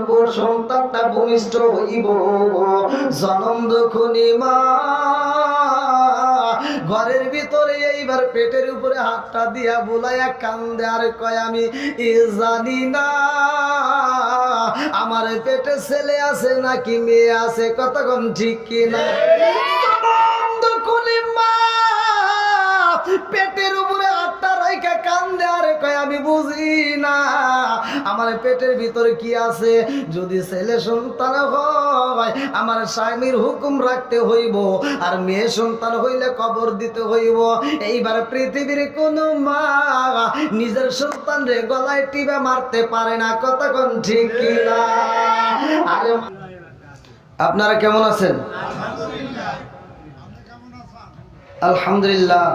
বলবো সন্তানটা ভূমিষ্ঠ হইব, জনম দুঃখনি মা ঘরের ভিতরে এইবার পেটের উপরে হাতটা দিয়া বুলাইয়া কান্দে আর কয় আমি জানি না আমার পেটে ছেলে আছে নাকি মেয়ে আছে, কতক্ষণ ঠিক কিনা? পেটের উপরে হাতটা রাইখা কান্দে আর কয় আমি বুঝি না আমার পেটের ভিতরে কি আছে, যদি ছেলে সন্তান হয় আমার স্বামীর হুকুম রাখতে হইব, আর মেয়ে সন্তান হইলে কবর দিতে হইব। এইবার পৃথিবীর কোন মা নিজের সন্তান রে গলায় টিপে মারতে পারে না, কতক্ষণ ঠিক কিনা? আরে আপনারা কেমন আছেন? আলহামদুলিল্লাহ।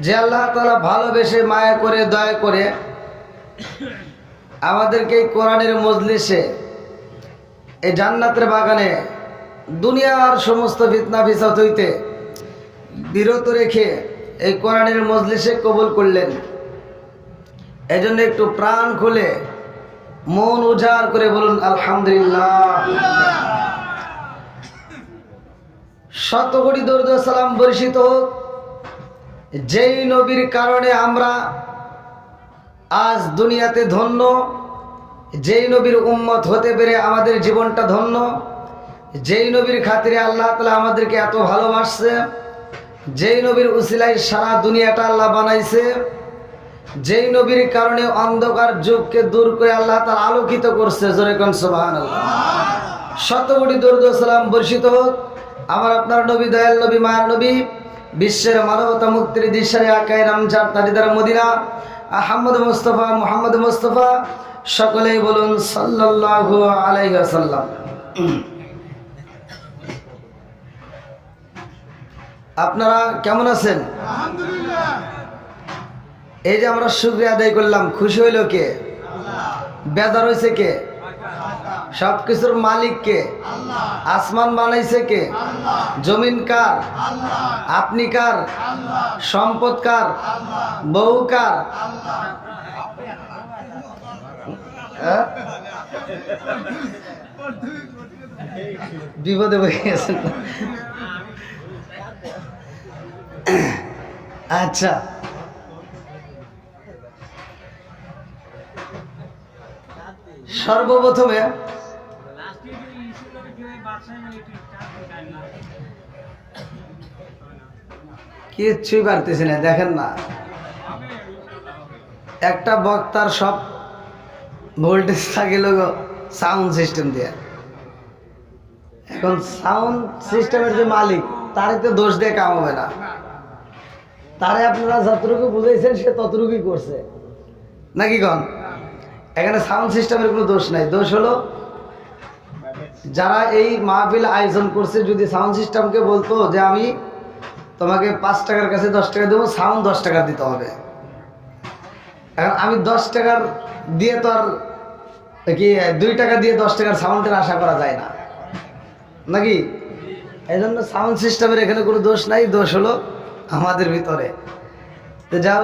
যে আল্লাহ তাআলা ভালোবেসে মায়া করে দয়া করে আমাদেরকে এই কোরআনের মজলিসে, এই জান্নাতের বাগানে দুনিয়ার সমস্ত ফিতনা ফিসাদ হইতে বিরত রেখে এই কোরআনের মজলিসে কবুল করলেন, এজন্য একটু প্রাণ খুলে মন উজাড় করে বলুন আলহামদুলিল্লাহ। শত কোটি দরুদ ও সালাম বর্ষিত হোক যেই নবীর কারণে আমরা আজ দুনিয়াতে ধন্য, যেই নবীর উম্মত হতে পেরে আমাদের জীবনটা ধন্য, যেই নবীর খাতিরে আল্লাহ তাআলা আমাদেরকে এত ভালোবাসছে, যেই নবীর উসিলায় সারা দুনিয়াটা আল্লাহ বানাইছে, যেই নবীর কারণে অন্ধকার যুগকে দূর করে আল্লাহ তাআলা আলোকিত করছে, জোরে কোন সুবহানাল্লাহ। শত কোটি দরুদ ও সালাম বর্ষিত হোক আমার আপনার নবী, দয়াল নবী, মায়ার নবী, বিশ্বের মানবতা মুক্তির দিশারি আকায়ে রামজান তালিদার মদিনা আহমদ মুস্তাফা মুহাম্মদ মুস্তাফা, সকলেই বলুন সাল্লাল্লাহু আলাইহি ওয়াসাল্লাম। আপনারা কেমন আছেন? আলহামদুলিল্লাহ। এই যে আমরা শুকরিয়া আদায় করলাম, খুশি হইল কে? বেজার হয়েছে কে? সবকিছুর মালিক কে? আসমান বানাইছে কে? জমিন কার? আপনি কার? সম্পদ কার? বউ কার? বিপদে পড়ে গেছেন। আচ্ছা, সর্বপ্রথমে কিচ্ছুই পারতেছি না, দেখেন না একটা বক্তার সব ভোল্টেজ থাকে লোক সাউন্ড সিস্টেম দিয়ে। এখন সাউন্ড সিস্টেমের যে মালিক তারে তো দোষ দিয়ে কাম হবে না, তারে আপনারা যতটুকু বুঝাইছেন সে ততটুকুই করছে নাকি কন? এখানে সাউন্ড সিস্টেমের কোনো দোষ নাই, দোষ হলো যারা এই মাহফিল আয়োজন করছে। যদি সাউন্ড সিস্টেমকে বলতো যে আমি তোমাকে 5 টাকার কাছে 10 টাকা দেবো, সাউন্ড 10 টাকা দিতে হবে, এখন আমি 10 টাকার দিয়ে তো আর কি 2 টাকা দিয়ে 10 টাকার সাউন্ডের আশা করা যায় না নাকি? এই জন্য সাউন্ড সিস্টেমের এখানে কোনো দোষ নাই, দোষ হলো আমাদের ভিতরে। তো যাও,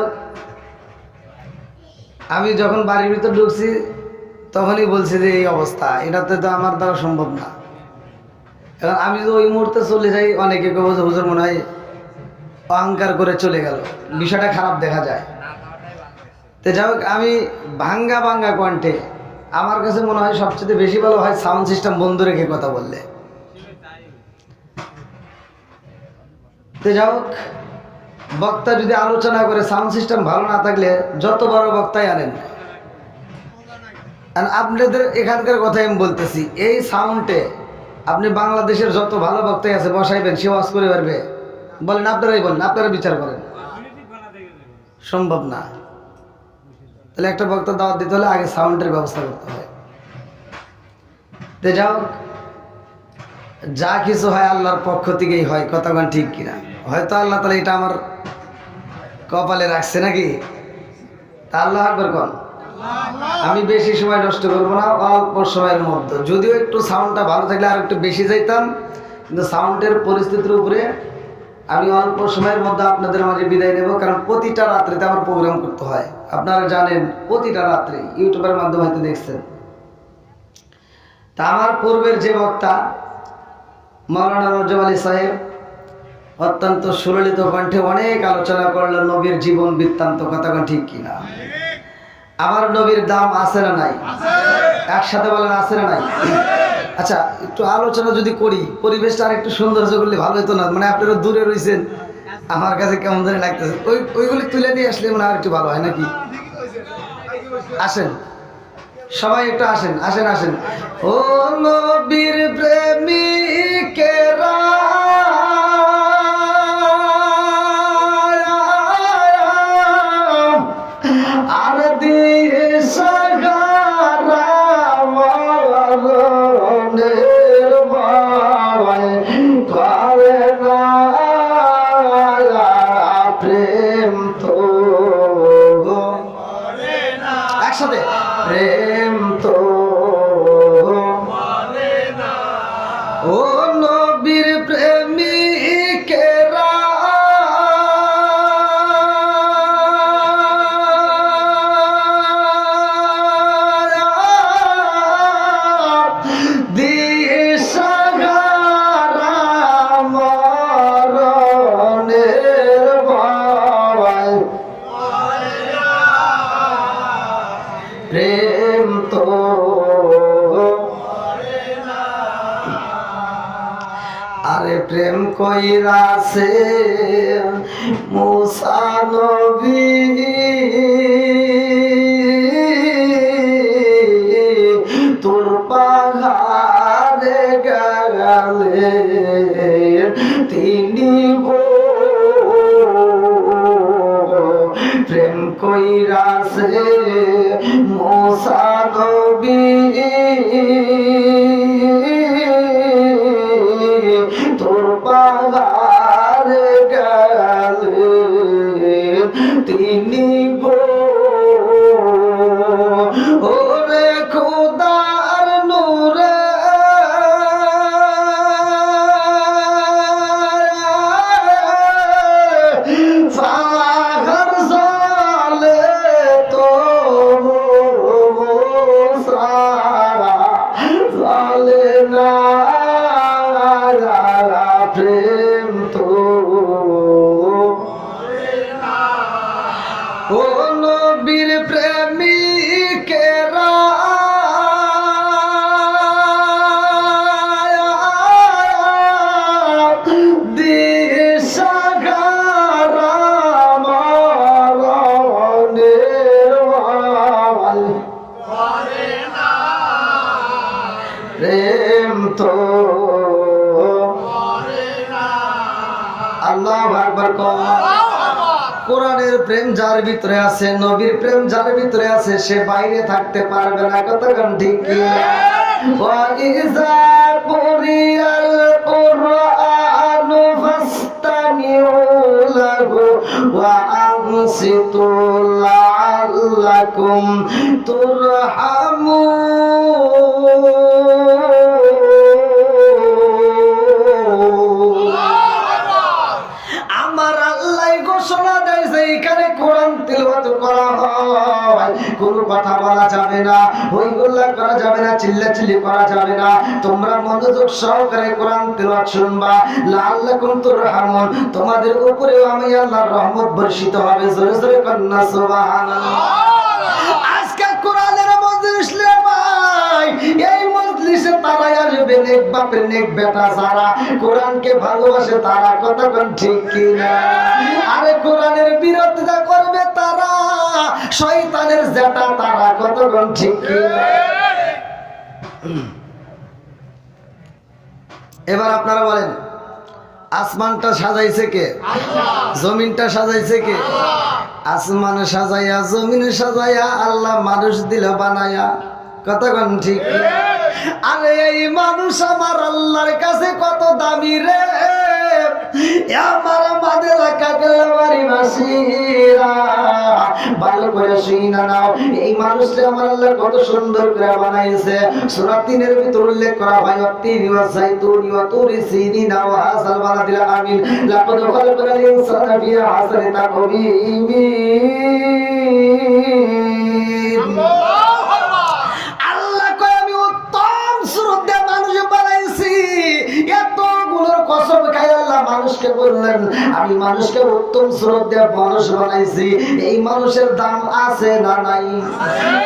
আমি যখন বাড়ির ভিতর ঢুকছি তখনই বলছি যে এই অবস্থা, এটাতে তো আমার দ্বারা সম্ভব না। এখন আমি যদি ওই মুহূর্তে চলে যাই, অনেকে কেউ হুজুর মনে হয় অহংকার করে চলে গেল, বিষয়টা খারাপ দেখা যায়। তো যাই হোক, আমি ভাঙ্গা ভাঙ্গা কণ্ঠে, আমার কাছে মনে হয় সবচেয়ে বেশি ভালো হয় সাউন্ড সিস্টেম বন্ধ রেখে কথা বললে। তো যাই হোক, বক্তা যদি আলোচনা করে সাউন্ড সিস্টেম ভালো না থাকলে যত বড় বক্তাই আনেন, আপনাদের এখানকার কথাই আমি বলতেছি, এই সাউন্ডে আপনি বাংলাদেশের যত ভালো বক্তাই আছে বসাইবেন, সে ওয়াজ করে পারবে? বলেন, আপনারাই বলেন, আপনারা বিচার করেন। সম্ভব না। তাহলে একটা বক্তা দাওয়াত দিতে হলে আগে সাউন্ডের ব্যবস্থা করতে হয়। তো যাও, যা কিছু হয় আল্লাহর পক্ষ থেকেই হয়, কতক্ষণ ঠিক কিনা? হয়তো আল্লাহ তাহলে এটা আমার কপালে রাখছে নাকি? তা আল্লাহ আকবার কোন। আমি বেশি সময় নষ্ট করবো না, অল্প সময়ের মধ্যে, যদিও একটু সাউন্ডটা ভালো থাকলে আর একটু বেশি যাইতাম, কিন্তু সাউন্ডের পরিস্থিতির উপরে আমি অল্প সময়ের মধ্যে আপনাদের মাঝে বিদায় নেব। কারণ প্রতিটা রাত্রিতে আমার প্রোগ্রাম করতে হয়, আপনারা জানেন। প্রতিটা রাত্রে ইউটিউবের মাধ্যমে হয়তো দেখছেন তা আমার পূর্বের যে বক্তা মাওলানা রজব আলী সাহেব অত্যন্ত সুললিত কণ্ঠে অনেক আলোচনা করলো নবীর জীবন বৃত্তান্ত, কথা ঠিক কিনা? আমার নবীর দাম আছে না নাই? একসাথে বলেন আছে না নাই? আচ্ছা, একটু আলোচনা যদি করি, পরিবেশটা আর একটু সৌন্দর্য করলে ভালো হতো না? মানে আপনারা দূরে রয়েছেন, আমার কাছে কেমন জানি লাগতেছে। ওইগুলি তুলে নিয়ে আসলে মনে আর একটু ভালো হয় নাকি? আসেন সবাই একটু আসেন আসেন আসেন। ও নবীর প্রেমিকেরা আর দিশাহারা মরণের ভয় করে না প্রেম তো একসাথে প্রেম তো ও নবীর প্রেমিকেরা দিশাহারা মরণের ভয় প্রেম তো আরে প্রেম কইরাছে মুসা নবী তোর পাহাড়ে গেলে তিনি প্রেম কইরাছে মুসা নবী তোর পাহাড়ে গেলে তিনি ওরে খোদার নূরে পাহাড় জালে তো জালে না প্রেম তো ও নবীর প্রেমিকেরা দিশাহারা মরণের ভয় প্রেম তো আল্লাহু আকবার। কোরআনের প্রেম যার ভিতরে আছে, নবীর প্রেম যার ভিতরে আছে, সে বাইরে থাকতে পারবে না, কতক্ষণ ঠিক কি? ওয়াইজা কুরিয়াল কুরআনু ফাসতামিউ লাহু ওয়া আনসিতু লাআল্লাকুম তুরহামুন। আমার আল্লাহ ঘোষণা দেয় যে এখানে কোরআন তিলাওয়াত করা হয়, কোনো কথা বলা যাবে না, হইগুল্লা করা যাবে না, চিল্লাচিল্লি করা যাবে না। তোমরা মনোযোগ সহকারে কোরআন তিলাওয়াত শুনবা। লাআল্লাকুম তুরহামুন, তোমাদের উপরেও আমি আল্লাহর রহমত বর্ষিত হবে। জোরে জোরে কন্না সুবহানাল্লাহ। আজকে কোরআনের মজলিস লে ভাই, এই মজলিসে তারাই আসবে নেক বাপের নেক বেটা যারা কোরআনকে ভালোবাসে তারা, কতক্ষণ ঠিক কিনা? আরে কোরআনের বিরোধিতা করবে তারা, শয়তানের জেতা তারা, কতক্ষণ ঠিক কিনা? এবার আপনারা বলেন, আসমানটা সাজাইছে কে? জমিনটা সাজাইছে কে? আসমান সাজাইয়া জমিন সাজাইয়া আল্লাহ মানুষ দিল বানায়া, কতক্ষণ ঠিক? আরে এই মানুষ আমার আল্লাহর কাছে কত দামি রে, আমার আমাদের কাকলাবাড়ি বাসীরা ভালো করে শুনা নাও। এই মানুষটা আমার আল্লাহ কত সুন্দর করে বানাইছে। সূরা ৩ এর ভিতর উল্লেখ করা হয়, অত্তিনি ওয়া যাইতুনি ওয়া তুরি সিনিনা ওয়া হাসাল বালাদিল আমিন লাকাদ খালাকাল ইনসানা ফি আহসানি তাকওয়িম। আল্লাহ কয় আমি উত্তম মানুষকে বললেন আমি মানুষকে উত্তম স্রোত দিয়ে মানুষ বানাইছি, এই মানুষের দাম আছে না নাই?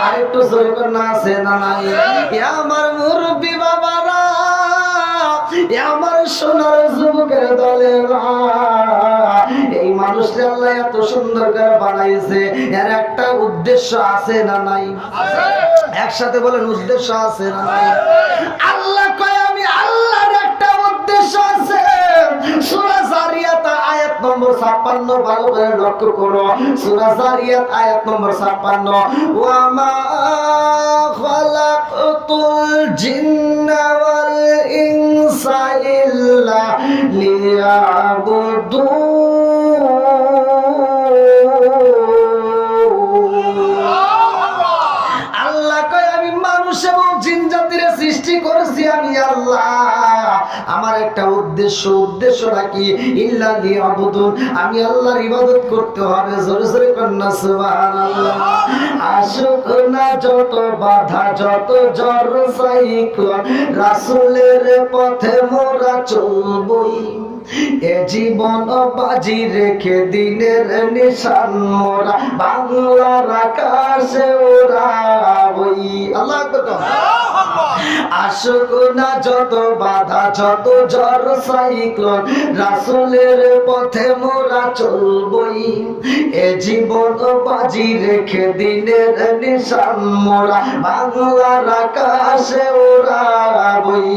আরেকটু জোরে করে না আছে না নাই? আমার মুরব্বী বাবারা, আমার সোনার যুবকের দলেরা, এই মানুষটা আল্লাহ এত সুন্দর করে বানাইছে, এর একটা উদ্দেশ্য আছে না নাই? একসাথে বলেন উদ্দেশ্য আছে না নাই? আল্লাহ কয় আমি আল্লাহর একটা উদ্দেশ্য আছে। সূরা জারিয়াত আয়াত নম্বর 56 ভালো করে লক্ষ্য করো। সূরা জারিয়াত আয়াত নম্বর 56, ওয়া মা খালাকতুল জিন্না ওয়াল ইনসা ইল্লা লিয়াবুদুন। আল্লাহ কয় আমি মানুষ এবং জিন জাতির সৃষ্টি করেছি আমি আল্লাহ, আমার একটা উদ্দেশ্য নাকি ইল্লা লিয়াবুদুন, আমি আল্লাহর ইবাদত করতে হবে। জোরে জোরে কন্না সুবহানাল্লাহ। আশুক না যত বাধা যত ঝড় সাইক্লোন, রাসূলের পথে মোরা চলবই, এ জীবন বাজি রেখে দিনের নিশান মোরা বাংলার আকাশে ওড়াবই। আল্লাহু আকবার। আশুক না যত বাধা যত ঝড় সাইক্লোন, রাসূলের পথে মোরা চলবই, এ জীবন বাজি রেখে দিনের নিশান মোরা বাংলার আকাশে ওড়াবই।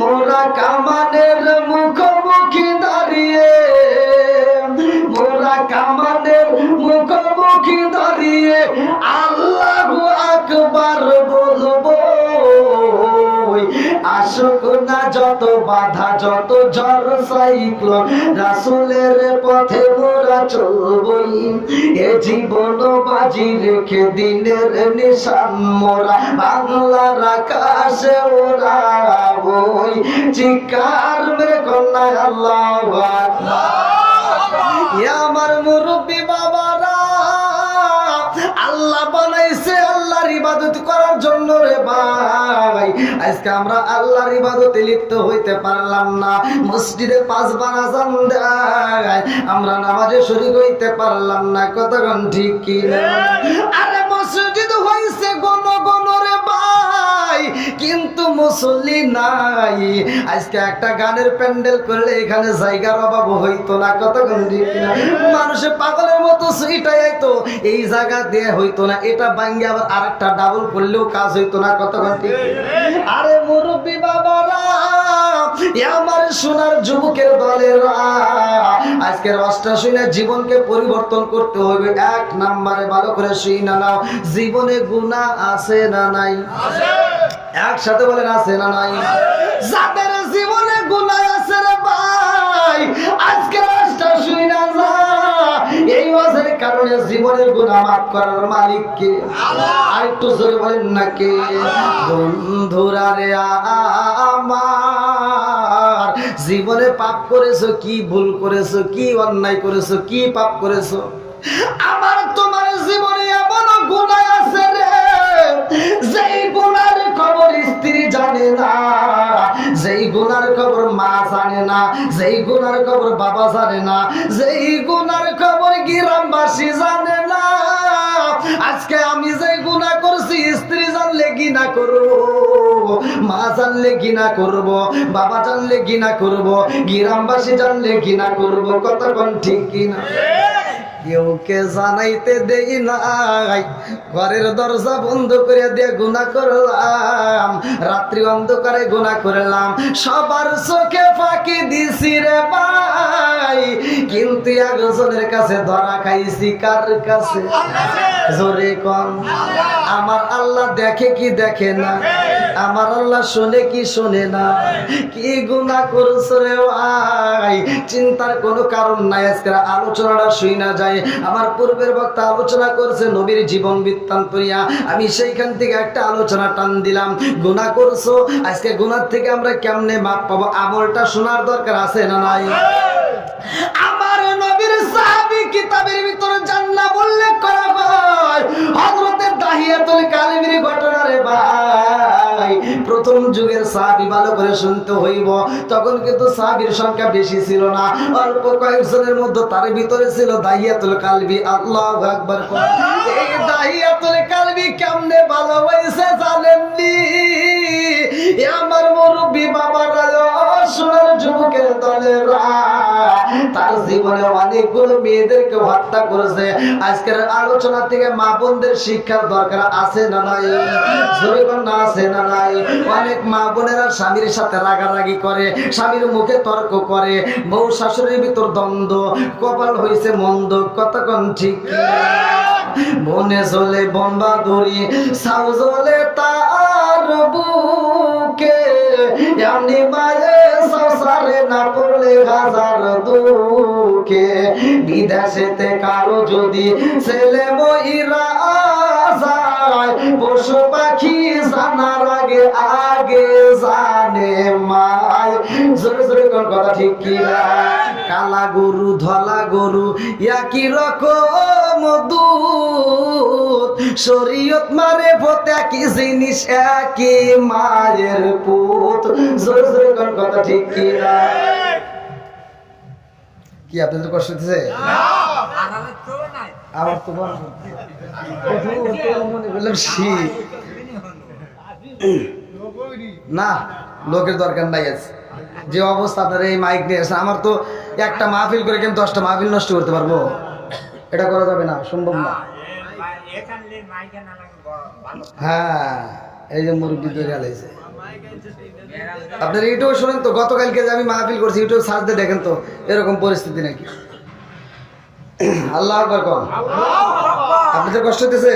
মোরা কামানের মুখোমুখি দাঁড়িয়ে, মোরা কামানের মুখোমুখি দাঁড়িয়ে আল্লাহু আকবার বলবো। আশুক না যত বাধা যত ঝড় সাইক্লোন, রাসূলের পথে মোরা চলবই, এ জীবন বাজি রেখে দিনের নিশান মোরা বাংলার আকাশে ওড়াবই। চিৎকার মেরে কন্যা আল্লাহু আকবার। আমার মুরব্বী বাবারা, আল্লাহ বানাইছে আল্লাহর ইবাদত করার জন্য রে ভাই। আজকে আমরা আল্লাহর ইবাদতে লিপ্ত হইতে পারলাম না, মসজিদে 5 বার আযান দেয়, আমরা নামাজে শরীক হইতে পারলাম না। কতক্ষণ ঠিক কি না? আরে মসজিদ হইছে গণ গণ রে ভাই, কিন্তু মুসল্লি নাই। আজকে একটা গানের প্যান্ডেল করলে এখানে জায়গার অভাব হইতো না। কতক্ষণ ঠিক না? মানুষে পাগলের মতো সুইটাই আইতো, এই জায়গা দিয়ে হইতো না, এটা ভাঙ্গে আবার আরেকটা ডাবল করলেও কাজ হইতো না। কতক্ষণ ঠিক? আরে মুরব্বী বাবারা, আমার সোনার যুবকের দলেরা, আজকের রসটা শুনে জীবনকে পরিবর্তন করতে হবে। 1 নম্বরে ভালো করে শুনে নাও, জীবনে গুনাহ আছে না নাই? একসাথে বলেন আছে না নাই? যাদের জীবনে গুনাহ আছে রে ভাই, আজকের রসটা শুনে না, এই ওয়াজের কারণে জীবনের গুনাহ মাফ করার মালিক কে? আর একটু জোরে বলেন না কে? বন্ধুরা রে আমার, জীবনে পাপ করেছো, কি ভুল করেছো, কি অন্যায় করেছো, কি পাপ করেছো? আমার তোমার জীবনে এমন গুনাহ আছে রে, যেই গুনার খবর স্ত্রী জানে না, যেই গুনার খবর মা জানে না, যেই গুনার খবর বাবা জানে না, যেই গুনার খবর গ্রামবাসী জানে না। আজকে আমি যেই গুনাহ করছি, স্ত্রী জানলে ঘৃণা করব, মা জানলে ঘৃণা করব, বাবা জানলে ঘৃণা করব, গ্রামবাসী জানলে ঘৃণা করব। কতক্ষণ ঠিক কিনা? কেউকে জানাইতে দেই নাই, ঘরের দরজা বন্ধ করে দিয়ে গুনাহ করলাম, রাত্রি অন্ধকারে গুনাহ করলাম, সবার চোখে ফাঁকি দিছি রে ভাই, কিন্তু একজনের কাছে ধরা খাইছি। কার কাছে? জোরে কম। আমার আল্লাহ দেখে কি দেখে না? আমার আল্লাহ শুনে কি শুনে না? কি গুনাহ করছো রে ভাই? চিন্তার কোনো কারণ নাই। আজকে আলোচনাটা শুই না যায়, আমার পূর্বের বক্তা আলোচনা করছে নবীর জীবন বৃত্তান্ত নিয়া, আমি সেইখান থেকে একটা আলোচনা টান দিলাম। গুনাহ করছো, আজকে গুনাহ থেকে আমরা কেমনে মাপ পাবো? আমলটা শোনার দরকার আছে না নাই? আমার নবীর সাহাবী কিতাবের ভিতরে জান্নাত উল্লেখ করা হয়, হযরতে দাহিয়াতুল কালিমের ঘটনা রে ভাই। ভাই, প্রথম যুগের সাহাবী ভালো করে শুনতে হইব। তখন কিন্তু সাহাবীর সংখ্যা বেশি ছিল না, অল্প কয়েকজনের মধ্যে তার ভিতরে ছিল দাহিয়াতুল কালবি। আল্লাহু আকবার। এই দাহিয়াতুল কালবি কেমনে ভালো হয়েছে জানেননি? আমার মুরব্বী বাবারা, সোনার যুবকের দলেরা, তার জীবনে অনেকগুলো মেয়েদেরকে হত্যা করেছে। আজকের আলোচনা থেকে মা বোনদের শিক্ষার দরকার আছে না নাই? জোরে বল না, আছে না নাই? অনেক মা বোনেরা স্বামীর সাথে রাগারাগি করে, স্বামীর মুখে তর্ক করে, বউ শাশুড়ির ভিতর দ্বন্দ্ব, কপাল হইছে মন্দ। কতক্ষণ ঠিক মনে চলে বোম্বা দড়ি, সাউ জ্বলে তার বুকে, এমনি মায়ে সংসারে না পড়লে হাজার দুঃখে। বিদেশেতে কারো যদি ছেলে মহিলা যায়, পশু পাখি জানার আগে আগে জানে মায়। জোরে জোরে কোন কথা ঠিক কি না? কালা গরু ধলা গরু একই রকম দুধ, শরীয়ত মানে পথে কি জিনিস একই মায়ের পুত। জোরে জোরে কোন কথা ঠিক কি না? কি আপনাদের কষ্ট হচ্ছে? আমার তো মনে করলাম শীত না, লোকের দরকার নাই আছে। যে অবস্থা আপনার এই মাইক নিয়ে আসে, আমার তো একটা মাহফিল করে কিন্তু 10টা মাহফিল নষ্ট করতে পারবো? এটা করা যাবে না, সম্ভব না। হ্যাঁ, এই যে মুরব্বী তৈরি হয়েছে। আপনার ইউটিউব শোনেন তো, গতকালকে যে আমি মাহফিল করছি, ইউটিউব সার্চ দিয়ে দেখেন তো এরকম পরিস্থিতি নাকি। আল্লাহ আকবার কন। আপনাদের কষ্ট হতেছে?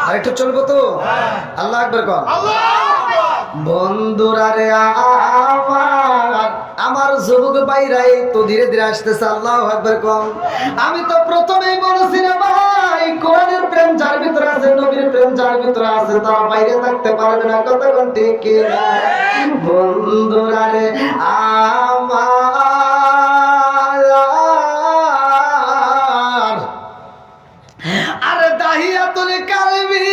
আরেকটু চলবো তো? আল্লাহ আকবার কন। বন্ধুরা রে আমার যুবক ভাইরাই তো ধীরে ধীরে আসতেছে। আল্লাহু আকবার কন। আমি তো প্রথমেই বলেছি রে ভাই, কোরআনের প্রেম যার ভিতরে আছে, নবীর প্রেম যার ভিতরে আছে, তার বাইরে থাকতে পারবে না। কতক্ষণ ঠিক কি না? বন্ধুরা রে আরে দাহিয়াতুল কালবি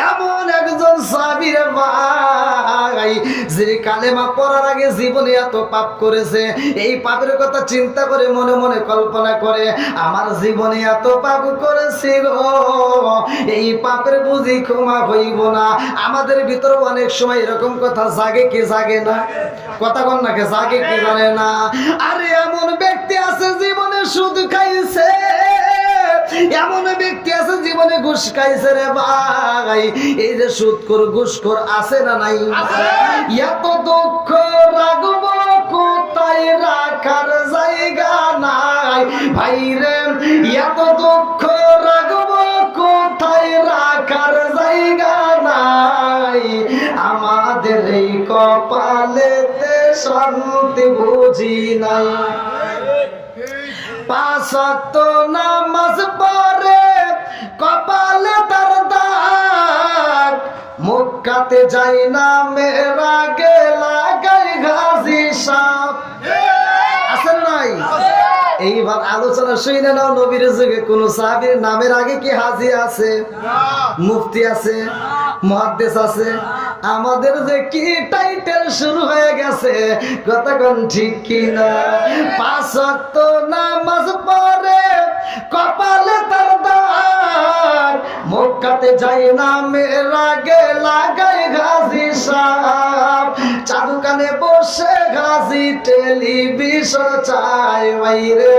এমন একজন সাহাবী রে ভাই, যে কালেমা পড়ার আগে জীবনে এত পাপ করেছে। এই পাপের কথা চিন্তা করে মনে মনে কল্পনা করে, আমার জীবনে এত পাপ করেছি গো, এই পাপের বুঝি ক্ষমা হইব না। আমাদের ভিতরে অনেক সময় এরকম কথা জাগে কি জাগে না? কথা কন নাকি জাগে কি জানে না? আরে এমন ব্যক্তি আছে জীবনে সুদ খাইছে, এমন ব্যক্তি আছে জীবনে ঘুষ খাইছে রে ভাই। এই যে সুদখোর ঘুষখোর আছে না নাই? এত দুঃখ রাখব কোথায় রাখার জায়গা নাই ভাই রে, এত দুঃখ রাখব কোথায় রাখার জায়গা নাই। আমাদের এই কপালেতে শান্তি বুঝি নাই। 5 ওয়াক্ত নামাজ পড়ে কপালে তার দাগ, মক্কাতে যাই না মেরা গেলা গাই গাজী সাহেব। আছেন নাই? এইবার আলোচনা শুনে নাও, নবীর যুগে কোন সাহাবীর নামের আগে কি হাজী আছে, মুফতি আছে, মুহাদ্দিস আছে? আমাদের যে কি টাইটেল শুরু হয়ে গেছে, কতক্ষণ ঠিক কি না? 5 ওয়াক্ত নামাজ পড়ে কপালে তার দাগ, মক্কাতে যাই না মেরা গেলা গাই গাজী সাহেব। চাদু কানে বসে গাজী টেলিভিশন চাই বাইরে,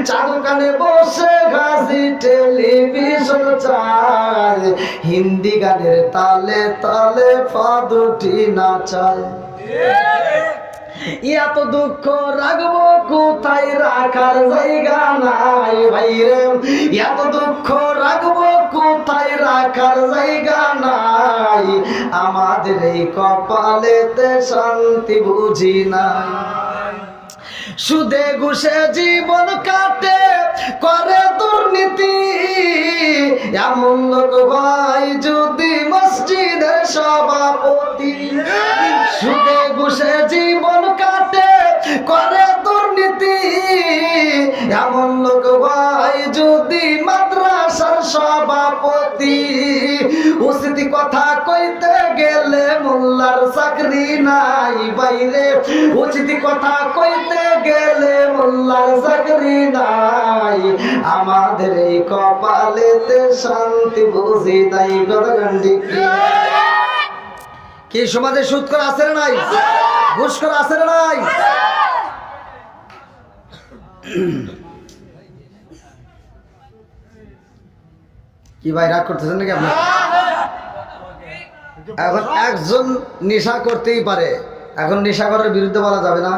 চাদু কানে বসে গাজী টেলিভিশন চাই, হিন্দি গানের তালে তালে ফাদুটি নাচায়। এত দুঃখ রাখবো কোথায় রাখার জায়গা নাই ভাইরে, এত দুঃখ রাখবো কোথায় রাখার জায়গা নাই। আমাদের এই কপালেতে শান্তি বুঝি নাই। সুদে ঘুষে জীবন কাটে করে দুর্নীতি, এমন লোক ভাই যদি মসজিদের সভাপতি। সুদে ঘুষে জীবন কাটে করে দুর্নীতি, এমন লোক ভাই যদি মাদ্রাসার সভাপতি। উচিত কথা কইতে গেলে নাই রে, উচিত কথা কইতে গেলে মোল্লার চাকরি নাই, আমাদের এই কপালেতে শান্তি বুঝি তাই কথা গান্ডি কি সমাজে সুদ করে আছে না নাই, ঘুষ করে আছে না নাই? কি ভাই রাগ করতেছেন নাকি আপনার? এখন একজন নেশা করতেই পারে, এখন নেশা করার বিরুদ্ধে বলা যাবে না।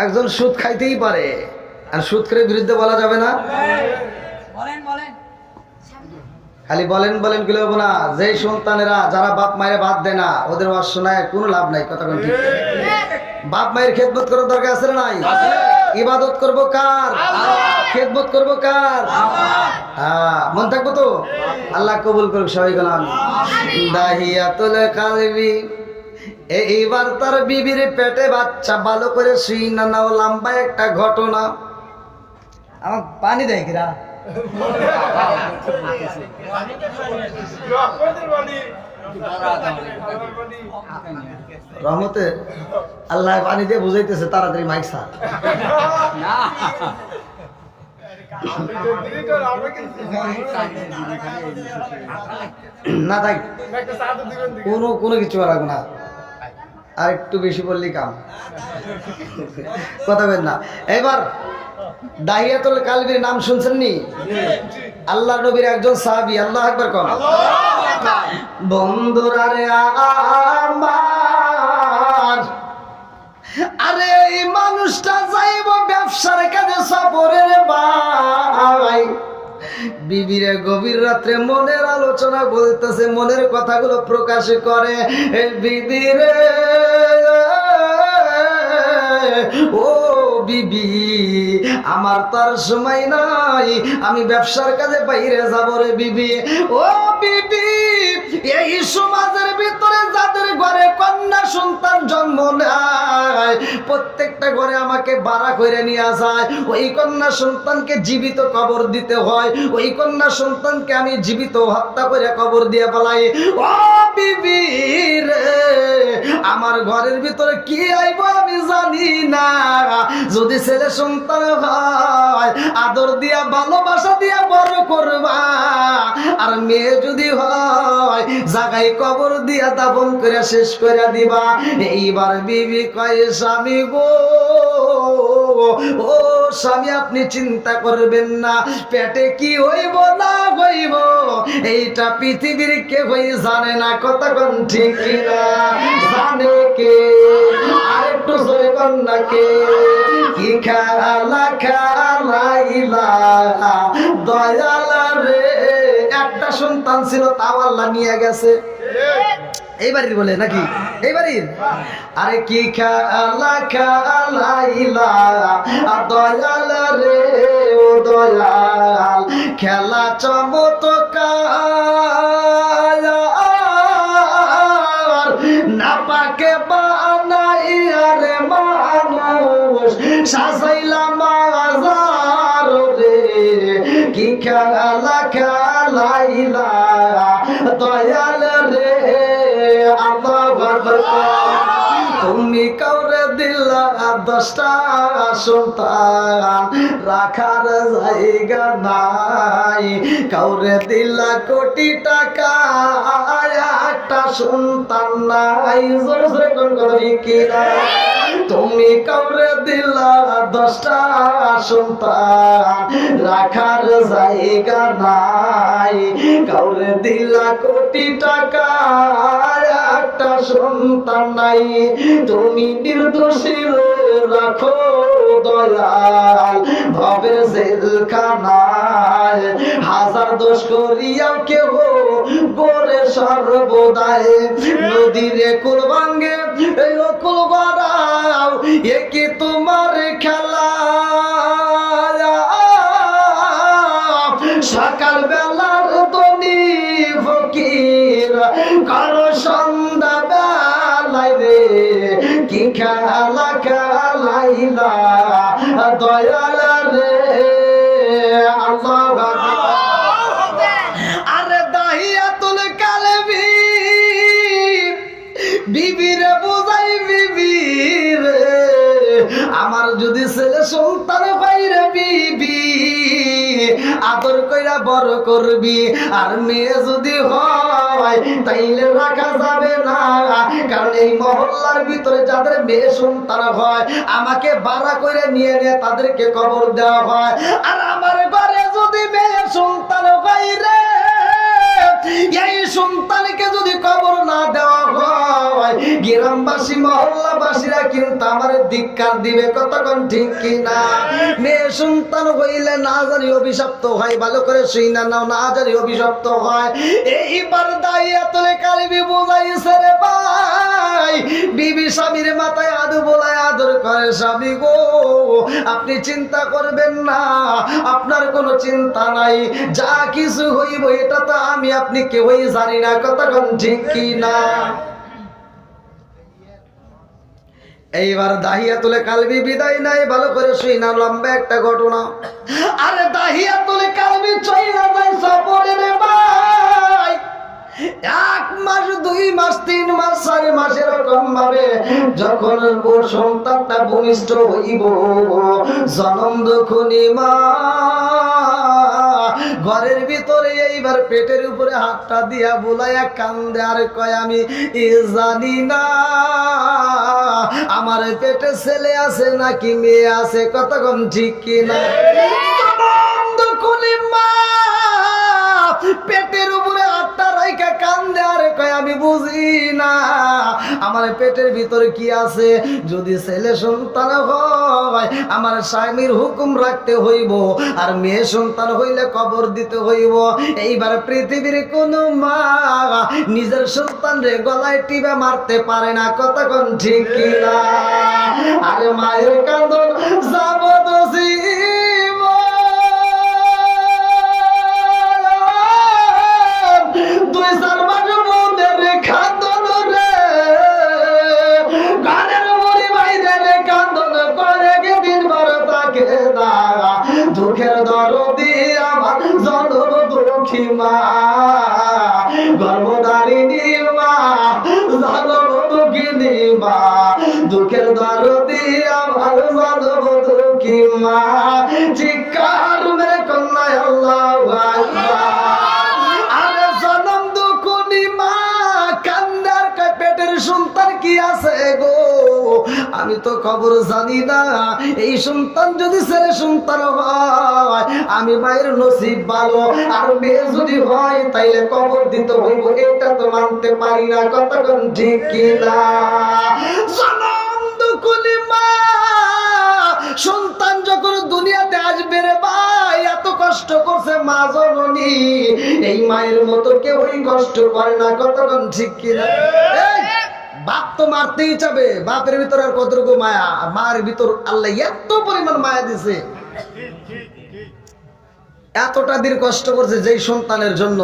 একজন সুদ খাইতেই পারে, আর সুদ করে বিরুদ্ধে বলা যাবে না। খালি বলেন বলেন গুলো না, যে সন্তানেরা যারা বাপ মায়ের বাদ দেয় না ওদের ওয়াজ শোনায় কোনো লাভ নাই। কথা কোন ঠিক? বাপ মায়ের খেদমত করার দরকার আছে না নাই? ইবাদত করব কার? খেদমত করব কার? হ্যাঁ, মন থাকবো তো? আল্লাহ কবুল করুক সবাই গো আমিন। দাহিয়াতুল কালবি, এইবার তার বিবির পেটে বাচ্চা, ভালো করে শুই না নাও, লম্বা একটা ঘটনা। আমার পানি দেয় কিরা রহমতে আল্লাহ পানি দিয়ে বুঝাইতেছে তাড়াতাড়ি মাইক সার। না তাই কোনো কিছু লাগবে না, আর একটু বেশি বললি কাম। কথা বলেন না। এবার দাহিয়াতুল কালবির নাম শুনছেন নি? আল্লাহ নবীর একজন সাহাবী। আল্লাহু আকবার কোন। বন্ধুরা রে আমার, আরে এই মানুষটা যাইব ব্যবসার কাজে সফরের ভাই, বিবিরে গভীর রাত্রে মনের আলোচনা বলতেছে, মনের কথাগুলো প্রকাশ করে। বিবিরে ও বিবি, আমার তার সময় নাই, আমি ব্যবসার কাজে বাইরে যাব রে বিবি। ও বিবি, এই সমাজের ভিতরে যাদের ঘরে কন্যা সন্তান জন্ম নেয়, প্রত্যেকটা ঘরে আমাকে ভাড়া করে নিয়ে যায়, ওই কন্যা সন্তানকে জীবিত কবর দিতে হয়, ওই কন্যা সন্তানকে আমি জীবিত হত্যা করে কবর দিয়ে পালাই। ও বিবি রে, আমার ঘরের ভিতরে কি আইব আমি জানি না, যদি ছেলে সন্তান হয় আদর দিয়া ভালোবাসা দিয়া বড় করবা, আর মেয়ে যদি হয় জাগায় কবর দিয়া দাফন করে শেষ করে দিবা। এইবার বিবি কয়, স্বামী গো, ও স্বামী আপনি চিন্তা করবেন না, পেটে কি হইব না হইব এইটা পৃথিবীর কেউই জানে না। কথা কোন ঠিক না? জানে কে? আরেকটু জোরে কোন না কে? কি খেলা খেলাইলা দয়াল রে, একটা সন্তান ছিল তাও আল্লাহ নিয়ে গেছে। এই বাড়ির বলে নাকি? এই বাড়ির? আরে কি খেলা খেলাইলা দয়াল রে, ও দয়াল, খেলা চমৎকার না পাকে বানাইয়া রে মানুষ সাজাইলা মাজার রে, কি খেলা খেলাইলা দয়াল রে। তুমি কাউরে দিলা 10টা সন্তান, রাখার জায়গা নাই, কাউরে দিলা কোটি টাকা, একটা সন্তান নাই। জোরে জোরে কোন করবি কিনা? তুমি কাউরে দিলা 10টা সন্তান, রাখার জায়গা নাই, কাউরে দিলা কোটি টাকা, একটা সন্তান নাই। তুমি নির্দোষী রাখো দয়াল ভবের জেলখানায়, হাজার দোষ করিয়াও কেহ গোরে সর্বদায়, নদীরে কুল ভাঙ্গে কুল বাড়াও, এ কি তোমার খেলা? সকাল বেলার ধনী ফকির কারো সন্ধ্যা বেলায় রে, কি খেলা খেলাইলা দয়াল রে। আল্লাহু আকবার। আরে দাহিয়াতুল কালবি, আমার যদি ছেলে সন্তান বাইরে বিবি আদর কইরা বড় করবি, আর মেয়ে যদি হয় তাইলে রাখা যাবে না। কারণ এই মহল্লার ভিতরে যাদের মেয়ে সন্তান হয় আমাকে ভাড়া করে নিয়ে নিয়ে তাদেরকে কবর দেওয়া হয়। আর আমার ঘরে যদি মেয়ে সন্তান হয় রে, এই সন্তানকে যদি কবর না দেওয়া হয় গ্রামবাসী মহল্লাবাসীরা কিন্তু আমার ধিক্কার দিবে। কতক্ষণ ঠিক কিনা? মেয়ে সন্তান হইলে না জানি অভিশপ্ত হয়, ভালো করে শুই না নাও, না জানি অভিশপ্ত হয়। এইবার দাইয়াতুল কালবি বুঝাইছে রে ভাই, বিবি স্বামীর মাথায় আদু বলায় আদর করে, স্বামী গো আপনি চিন্তা করবেন না, আপনার কোনো চিন্তা নাই, যা কিছু হইব এটা তো আমি আপনি কেউই জানি না। কতক্ষণ ঠিক কিনা? এইবার দাহিয়াতুল কালবি বিদায় নাই, ভালো করে শুই না, লম্বা একটা ঘটনা। আরে দাহিয়াতুল কালবি চইলা যায় সফরে রে ভাই, 1 মাস 2 মাস 3 মাস 4 মাস এরকম ভাবে যখন সন্তানটা ভূমিষ্ঠ হইব, জনম দুঃখনি মা ঘরের ভিতরে এইবার পেটের উপরে হাতটা দিয়া বুলাইয়া কান্দে আর কয় আমি জানি না আমার পেটে ছেলে আছে নাকি মেয়ে আছে। কতক্ষণ ঠিক কিনা? মা পেটের উপরে হাতটা রাইখা কান্দে আর কয় আমি বুঝি না আমার পেটের ভিতরে কি আছে। যদি ছেলে সন্তান হয় আমার স্বামীর হুকুম রাখতে হইব, আর মেয়ে সন্তান হইলে কবর দিতে হইব। এইবার পৃথিবীর কোন মা নিজের সন্তান রে গলায় টিপে মারতে পারে না। কতক্ষণ ঠিক কিনা? আরে মায়ের কান্দন যাবদোষী দুঃখের দরদি আমার জনম দুঃখী মা, গর্ভধারিণী মা, জনম দুঃখিনী মা, দুঃখের দরদি আমার জনম দুঃখী মা। চিৎকার মেরে কন্যায় আল্লাহু আকবার। আরে জনম দুঃখিনী মা কান্দার পেটের সন্তান কি আছে গো, আমি তো খবর জানি না। এই সন্তান যদি ছেলে সন্তান হয় আমি মায়ের নসিব ভালো, আর মেয়ে যদি হয় তাইলে কবর দিতে হইব, এটা তো মানতে পারি না। কতক্ষণ ঠিক কিনা? জনম দুঃখিনী মা সন্তান যখন দুনিয়াতে আসবে রে ভাই, এত কষ্ট করছে মা জননী, এই মায়ের মতো কেউই কষ্ট করে না। কতক্ষণ ঠিক কিনা? বাপ তো মারতেই চাবে, বাপের ভিতর আর কতটুকু মায়া, মার ভিতর আল্লাহ এত পরিমাণ মায়া দিছে, এতটা দিন কষ্ট করছে যেই সন্তানের জন্য।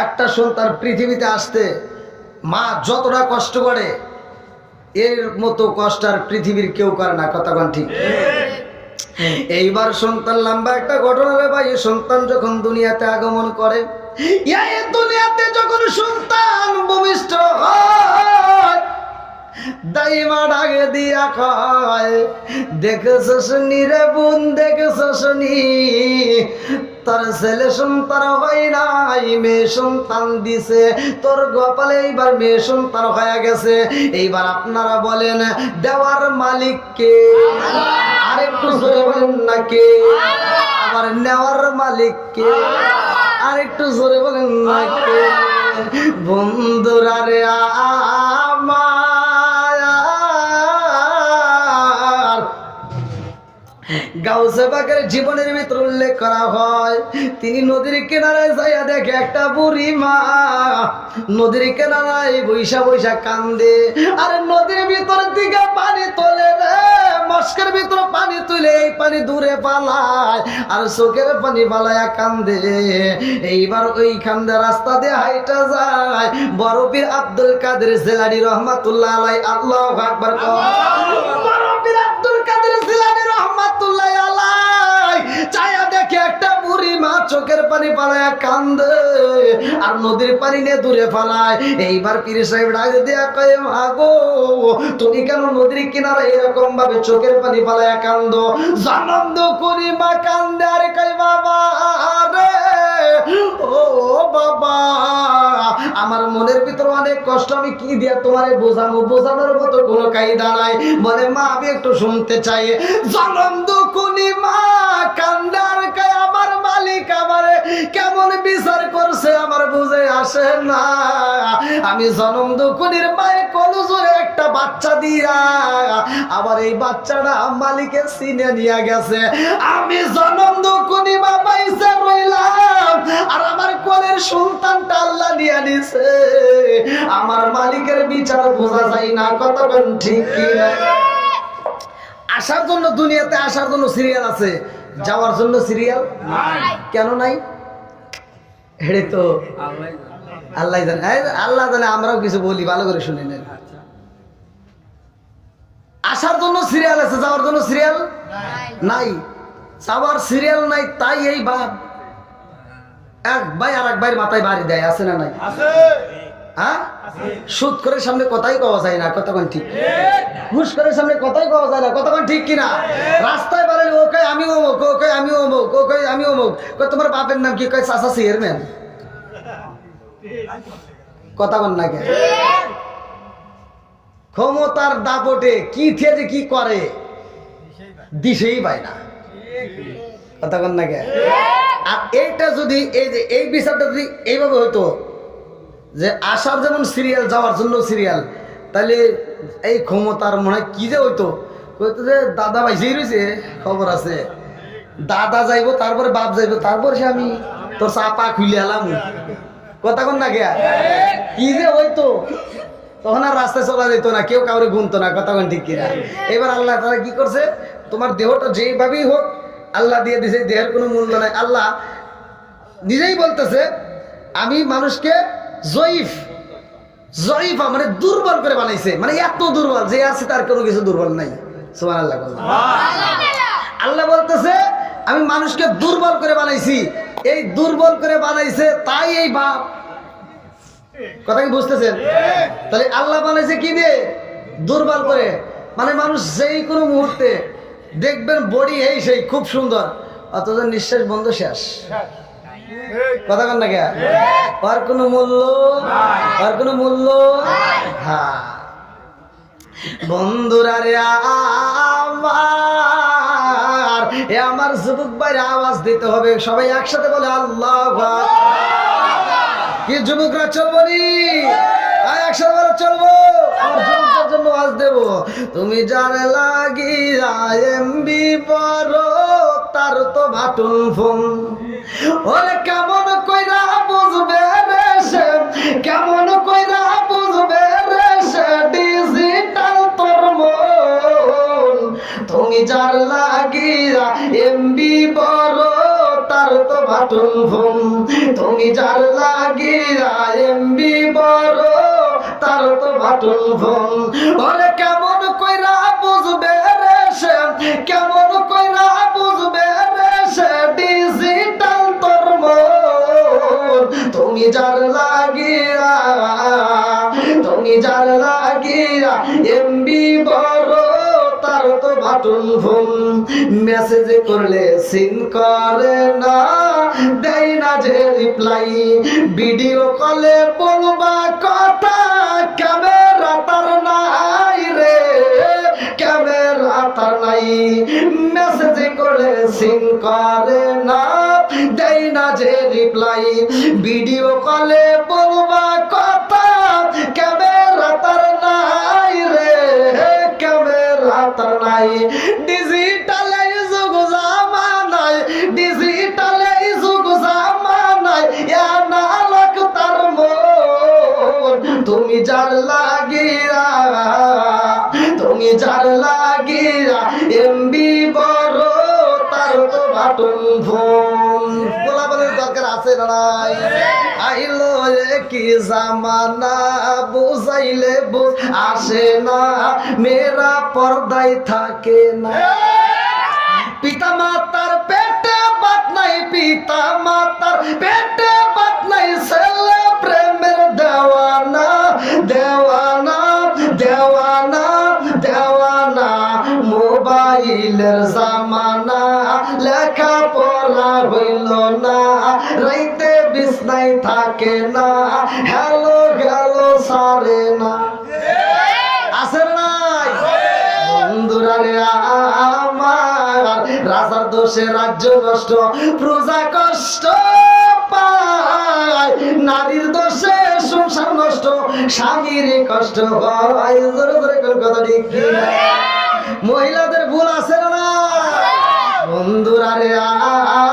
একটা সন্তান পৃথিবীতে আসতে মা যতটা কষ্ট করে এর মতো কষ্ট আর পৃথিবীর কেউ করে না। কতক্ষণ ঠিক? এইবার সন্তান লম্বা একটা ঘটনা রে ভাই। সন্তান যখন দুনিয়াতে আগমন করে, এই দুনিয়াতে যখন সন্তান ভূমিষ্ঠ হয় দাইমা ডাকে দিয়া কয়, দেখেছস নি রে বোন, দেখেছস নি তোর ছেলে সন্তান হয় নাই, মেয়ে সন্তান দিছে তোর কপালে, এইবার মেয়ে সন্তান হয়ে গেছে। এইবার আপনারা বলেন দেওয়ার মালিক কে? আরেকটু জোরে বলেন না কে? আবার নেওয়ার মালিক কে? আরেকটু জোরে বলেন না কে? বন্ধুরা রে গাউসে পাকের জীবনের ভিতর উল্লেখ করা হয়, তিনি নদীর কিনারায় যাইয়া দেখে একটা বুড়ি মা নদীর কিনারায় বৈশা বৈশা কান্দে। আর নদীর ভিতর দিকে পানি তোলে রে, মস্কের ভিতর পানি তুলে এই পানি দূরে পালায়, আর চোখের পানি পালায়া কান্দে। এইবার ওইখান দিয়ে রাস্তা দিয়ে হাইটা যায় বড় পীর আব্দুল কাদের জিলানী রহমাতুল্লাহ আলাইহি। আল্লাহু আকবার। বড় পীর আব্দুল কাদের জিলানী রহমাতুল্লাহ আলাইহি চায়া দেখে একটা বুড়ি মা চোখের পানি পালায় কান্দে আর নদীর পানি নিয়ে দূরে ফালায়। এইবার পীর সাহেব ডাক দিয়া কয় মাগো তুমি কেন নদীর কিনারে এরকম ভাবে চোখের পানি পালায় কান্দো? জনম দুঃখী মা কান্দে আর কয় বাবা রে ও বাবা আমার মনের ভিতর অনেক কষ্ট, আমি কি দিয়া তোমারে বোঝানো, বোঝানোর মতো কোনো কায়দা নাই। বলে মা আমি একটু শুনতে চাই। জনম দুঃখী মা কান্দে আর কয় আমার মালিক আমারে কেমন বিচার করছে আমার বুঝে আসে না। আমি জনম দুঃখীর মায়ে কলজরে একটা বাচ্চা দিয়া আবার এই বাচ্চাটা মালিকের সিনে নিয়ে গেছে। আমি জনম দুঃখী মা পাইছে রইলাম আর আমার কোলের সন্তানটা আল্লাহ নিয়ে নিছে। আমার মালিকের বিচার বোঝা যায় না। কতক্ষণ ঠিক কি না? আসার জন্য দুনিয়াতে আসার জন্য সিরিয়াল আছে, যাওয়ার জন্য সিরিয়াল কেন নাই? হেড়ে তো আল্লাহ জানে, আল্লাহ জানে। আমরাও কিছু বলি, ভালো করে শুনে নেন। আসার জন্য সিরিয়াল আছে, যাওয়ার জন্য সিরিয়াল নাই। যাওয়ার সিরিয়াল নাই, তাই এই বাপ এক ভাই আর এক ভাইয়ের মাথায় বাড়ি দেয়, আছে না নাই? হ্যাঁ, সুদ করে সামনে কথাই কওয়া যায় না। কতক্ষণ ঠিক? ঘুষ করে সামনে কথাই কওয়া যায় না। কতক্ষণ ঠিক কিনা? রাস্তায় বলেন ও কয় আমি অমুক, ও কয় আমি অমুক, ও কয় আমি অমুক। কয় তোমার বাপের নাম কি? কয় চাচা চেয়ারম্যান। কতক্ষণ না কে ক্ষমতার দাপটে কি থেকে কি করে দিশেই পায় না। কতক্ষণ না কে? আর এইটা যদি এই যে এই বিচারটা যদি এইভাবে হইতো যে আসার যেমন সিরিয়াল, যাওয়ার জন্য সিরিয়াল, তাহলে এই ক্ষমতার মনে হয় কি যে হইতো। হইতো যে দাদা ভাইসেই রয়েছে, খবর আছে, দাদা যাইবো তারপরে বাপ যাইবো তারপরে সে আমি তোর চাপা খুলে এলাম। কতক্ষণ না গিয়া কি যে হইতো, তখন আর রাস্তায় চলা যেত না, কেউ কাউরে গুনতো না। কতক্ষণ ঠিক কিনা? এবার আল্লাহ তারা কি করছে, তোমার দেহটা যেভাবেই হোক আল্লাহ দিয়ে দিছে, দেহের কোনো মূল্য নাই। আল্লাহ নিজেই বলতেছে আমি মানুষকে জয়ীফা মানে দুর্বল করে বানাইছে, মানে এত দুর্বল যে আছে তার কোনো কিছু দুর্বল নাই। সুবহানাল্লাহ। আল্লাহ বলতেছে আমি মানুষকে দুর্বল করে বানাইছি। এই দুর্বল করে বানাইছে তাই এই বাপ। কথা কি বুঝতেছেন? তাহলে আল্লাহ বানাইছে কি দিয়ে? দুর্বল করে। মানে মানুষ যেই কোনো মুহূর্তে দেখবেন বডি এই সেই খুব সুন্দর, অথচ নিঃশ্বাস বন্ধ, শেষ। কথা কন না কে? আর কোনো মূল্য, আর কোনো মূল্য। হ্যাঁ বন্ধুরা রে আমার, এ আমার যুবক ভাইরা আওয়াজ দিতে হবে, সবাই একসাথে বলে আল্লাহু আকবার। কি যুবকরা চলবো নি? একসাথে বলে চলবো। আমার যুবকদের জন্য আওয়াজ দেব। তুমি যার লাগিয়া এমবি বড় তার তো বাটন ফোন, ওরে কেমন কইরা বুঝবে রে সে, কেমন কইরা বুঝবে রে সে ডিজিটাল তোর মন। তুমি যার লাগিয়া এমবি বড় তার তো বাটন ফোন, তুমি যার লাগিয়া এমবি বড় তার তো বাটন ফোন। ওরে কেমন কইরা বুঝবে রে সে, কেমন কইরা বুঝবে রে সে ডিজিটাল তোর মন। তুমি যার লাগিয়া, তুমি যার লাগিয়া এমবি বড় তার তো বাটন ফোন। মেসেজ করলে সিন করে না, দেয় না যে রিপ্লাই, ভিডিও কলে বলবা কথা ক্যামেরা তার নাই রে, ক্যামেরা তার নাই। মেসেজ করলে সিন করে না, দেয় না যে রিপ্লাই, ভিডিও কলে বলবা কথা ক্যামেরা তার নাই রে, ক্যামেরা তার নাই। ডিজিটালে যুগ জামানায়, ডিজিটালে যুগ জামানায় নালক তার মন। তুমি যার লাগিয়া, তুমি যার লাগিয়া এমবি বড় তার তো বাটন ফোন। বলা বলে দরকার আছে না নাই? আইলো কি জামানা বুঝাইলে বুঝ আসে না, মেয়েরা পর্দায় থাকে না। পিতা মাতার পেটে বাত নাই পিতা মাতার পেটে বাত নাই ছেলে প্রেমের দেওয়ানা দেওয়ানা দেওয়ানা দেওয়ানা মোবাইলের জামানা লেখা পড়া হইল না রাইতে বিছনায় থাকে না হ্যালো গেলো সারে না আছে নাই বন্ধুরা রে আমার রাজার দোষে রাজ্য নষ্ট প্রজা কষ্ট পায় নারীর দোষে সংসার নষ্ট স্বামীর কষ্ট হয় জোরে জোরে কোন কথা ঠিক কি মহিলাদের ভুল আছে না বন্ধুরা রে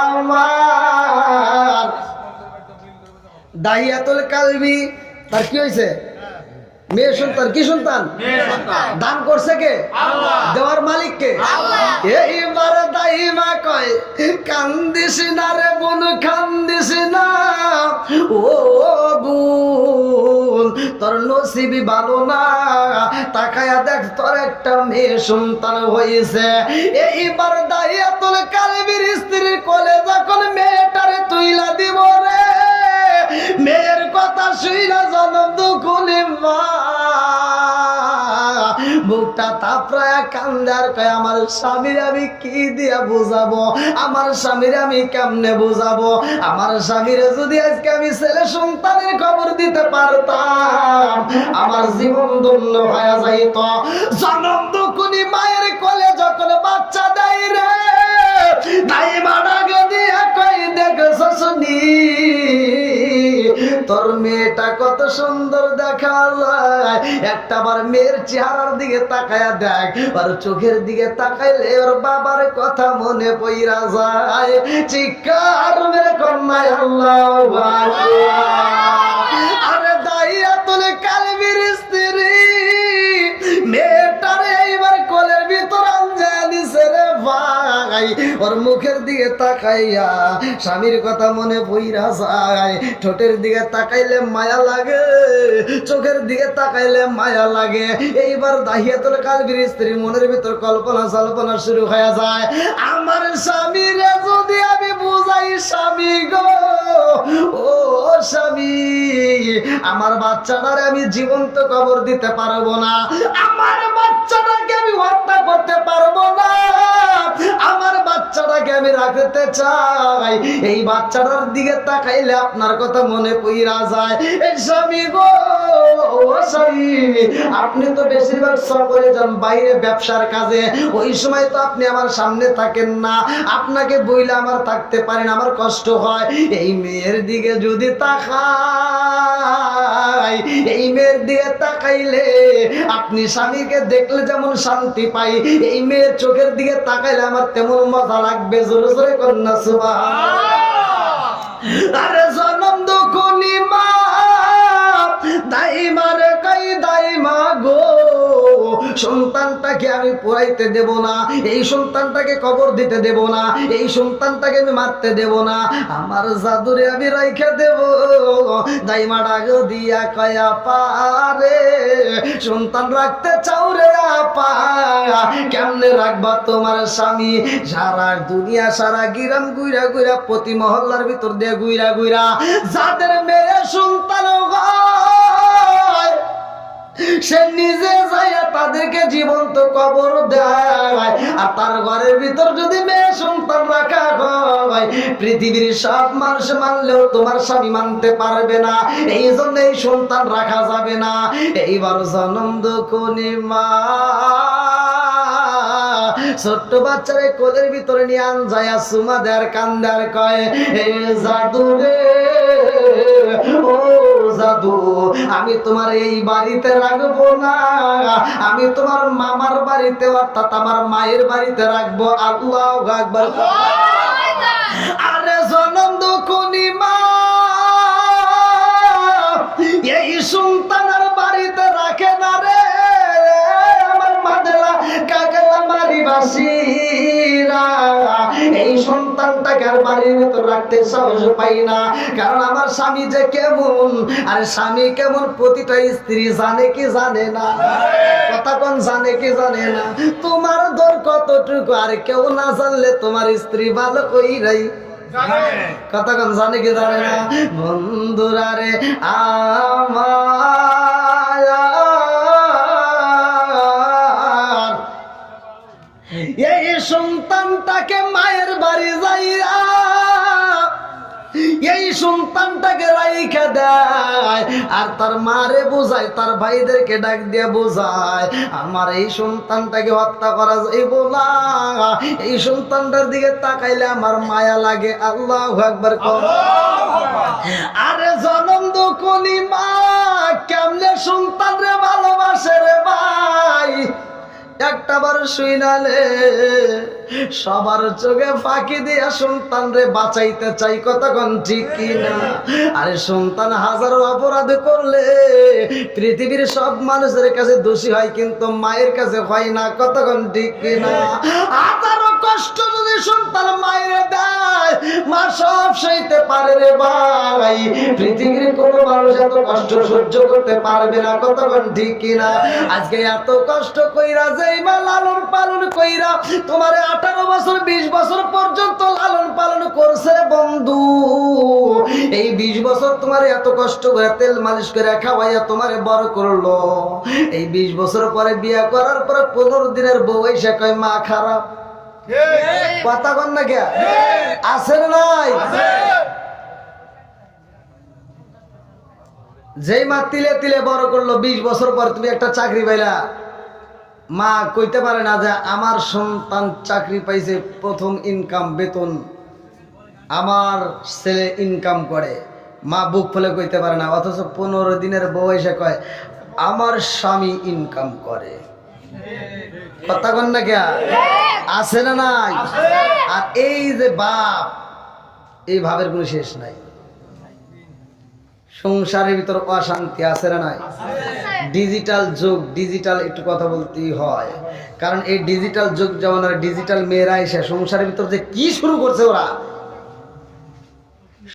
আমার দাহিয়াতুল কালবি তার কি হয়েছে মেয়ে সন্তান কি সন্তান দান করছে কে দেওয়ার মালিক কে এইবার দাইমা কয় কান্দিস না রে বোন কান্দিস না ও বোন তোর নসিবই ভালো না তাকায়া দেখ তোর একটা মেয়ে সন্তান হয়েছে এইবার দাহিয়াতুল কালবির স্ত্রীর কোলে যখন মেয়েটারে তুইলা দিব রে মেয়ের কথা শুইলা জনম দুকুলি মা বুকটা তাপড়ায়া কান্দার কয় আমার স্বামীর আমি কি দিয়া বুঝাবো আমার স্বামীর আমি কেমনে বুঝাবো আমার স্বামীর যদি আজকে আমি ছেলে সন্তানের খবর দিতে পারতাম আমার জীবন ধন্য হয়ে যাইত জনম দুকুনি মায়ের কোলে যখন বাচ্চা দেয় রে তাই মাডাকে দিয়া কই দেখছস নি তোর মেয়েটা কত সুন্দর দেখা যায় একটা বার মেয়ের চেহারার দিকে তাকায়া দেখ আর চোখের দিকে তাকাইলে ওর বাবার কথা মনে পইরা যায় চিৎকার মেরে কন্যায় আল্লাহু আকবার আরে দাহিয়াতুল কালবির স্ত্রী মেয়েটারে এইবার কোলের ভিতর আনজায় নিছে রে ভাই ওর মুখের দিকে তাকাইয়া স্বামীর কথা মনে পইরা যায় ঠোঁটের দিকে তাকাইলে মায়া লাগে চোখের দিকে তাকাইলে মায়া লাগে এইবার দাহিয়াতুল কালবির স্ত্রীর মনের ভিতর কল্পনা জল্পনা শুরু হয়ে যায় আমার স্বামীরে যদি আমি বুঝাই স্বামী গো ও স্বামী আমার বাচ্চাটারে আমি জীবন্ত কবর দিতে পারবো না আমার বাচ্চাটাকে আমি হত্যা করতে পারবো না আমার বাচ্চাটাকে আমি রাখতে চাই এই বাচ্চাটার দিকে তাকাইলে আপনার কথা মনে পইরা যায় এই স্বামী গো ও স্বামী আপনি তো বেশিরভাগ সফরে যান বাইরে ব্যবসার কাজে ওই সময় তো আপনি আমার সামনে থাকেন না আপনাকে বইলে আমার থাকতে পারেন আমার কষ্ট হয় এই মেয়ের দিকে যদি তাকাই এই মেয়ের দিকে তাকাইলে আপনি স্বামীকে দেখলে যেমন শান্তি পাই এই মেয়ের চোখের দিকে তাকাইলে আমার তেমন মজা লাগবে জোরে জোরে কন্যা সুবহানাল্লাহ আরে জনম দুকুনি মা দাইমা রে কই দাইমা গো সন্তানটাকে আমি পোড়াইতে দেব না এই সন্তানটাকে কবর দিতে দেব না এই সন্তানটাকে আমি মারতে দেব না আমার জাদুরে আমি রাইখা দেব দাইমা ডাক দিয়া কয়া পারে সন্তান রাখতে চাও রে আপা কেমনে রাখবা তোমার স্বামী সারা দুনিয়া সারা গিরাম গুইরা গুইরা প্রতি মহল্লার ভিতর দিয়ে গুইরা গুইরা যাদের মেয়ে সন্তান হয় সে নিজে যাইয়া তাদেরকে জীবন্ত কবর দেয় আর তার ঘরের ভিতর যদি মেয়ে সন্তান রাখা হয় পৃথিবীর সব মানুষ মানলেও তোমার স্বামী মানতে পারবে না এই জন্য এই সন্তান রাখা যাবে না এইবার জনম দুকুনি মা ছোট্ট বাচ্চারে কোলের ভিতরে নিয়ে আন যায় সুমা দেয়ার কান্দার কয় এই জাদু রে ও জাদু আমি তোমার এই বাড়িতে রাখবো না আমি তোমার মামার বাড়িতে অর্থাৎ আমার মায়ের বাড়িতে রাখবো আল্লাহু আকবার আরে জনম দুকুনি মা এই সন্তানের বাড়িতে রাখে না রে আমার মাদেলা কাকেলা মারি বাসিরা এই সন্তানটাকে আর বাড়ির ভিতর রাখতে সাহস পাই না কারণ আমার স্বামী যে কেমন আর স্বামী কেমন প্রতিটা স্ত্রী জানে কি জানে না কথা কোন জানে কি জানে না তোমার দর কতটুকু আর কেউ না জানলে তোমার স্ত্রী ভালো কইরাই কতক্ষণ জানে কি জানে না? বন্ধুরা রে আমার এই সন্তানটাকে মায়ের বাড়ি যাইয়া এই সন্তানটাকে রাইখা দেয় আর তার মারে বোঝায়, তার ভাইদেরকে ডাক দিয়ে বোঝায় আমার এই সন্তানটাকে হত্যা করা যাইব না। এই সন্তানটার দিকে তাকাইলে আমার মায়া লাগে। আল্লাহু আকবার। আরে জনম দুঃখনি মা কেমনে সন্তান রে ভালোবাসে রে ভাই, একটা বার শুইনালে সবার চোখে ফাঁকি দিয়া সন্তান রে বাঁচাইতে চাই। কতক্ষণ ঠিক কিনা? আরে সন্তান হাজারো অপরাধ করলে পৃথিবীর সব মানুষের কাছে দোষী হয়, কিন্তু মায়ের কাছে হয় না। কতক্ষণ ঠিক কিনা? হাজারো কষ্ট যদি সন্তান মায়ের দেয়, মা সব সইতে পারে রে ভাই। পৃথিবীর কোনো মানুষ এত কষ্ট সহ্য করতে পারবে না। কতক্ষণ ঠিক কিনা? আজকে এত কষ্ট কইরা যেই মা লালন পালন কইরা তোমারে 18 বছর 20 বছর পর্যন্ত লালন পালন করছে বন্ধু, এই 20 বছর তোমারে এত কষ্ট করে তেল মালিশ করে খাওয়াইয়া তোমারে বড় করলো, এই 20 বছর পরে বিয়ে করার পরে 15 দিনের বউ এসে কয় মা খারাপ। কথা কন না কে? আছে না নাই? যেই মা তিলে তিলে বড় করলো, 20 বছর পর তুমি একটা চাকরি পাইলা, মা কইতে পারে না যে আমার সন্তান চাকরি পাইছে, প্রথম ইনকাম বেতন আমার ছেলে ইনকাম করে। মা বুক ফুলে কইতে পারে না, অথচ 15 দিনের বউ এসে কয় আমার স্বামী ইনকাম করে। কথা কন না কে? আছে না নাই? আর এই যে বাপ, এই ভাবের কোনো শেষ নাই। সংসারের ভিতর অশান্তি আছে না নাই? ডিজিটাল যুগ, ডিজিটাল একটু কথা বলতেই হয়, কারণ এই ডিজিটাল যুগ যেমন ডিজিটাল মেয়েরা এসে সংসারের ভিতর যে কি শুরু করছে ওরা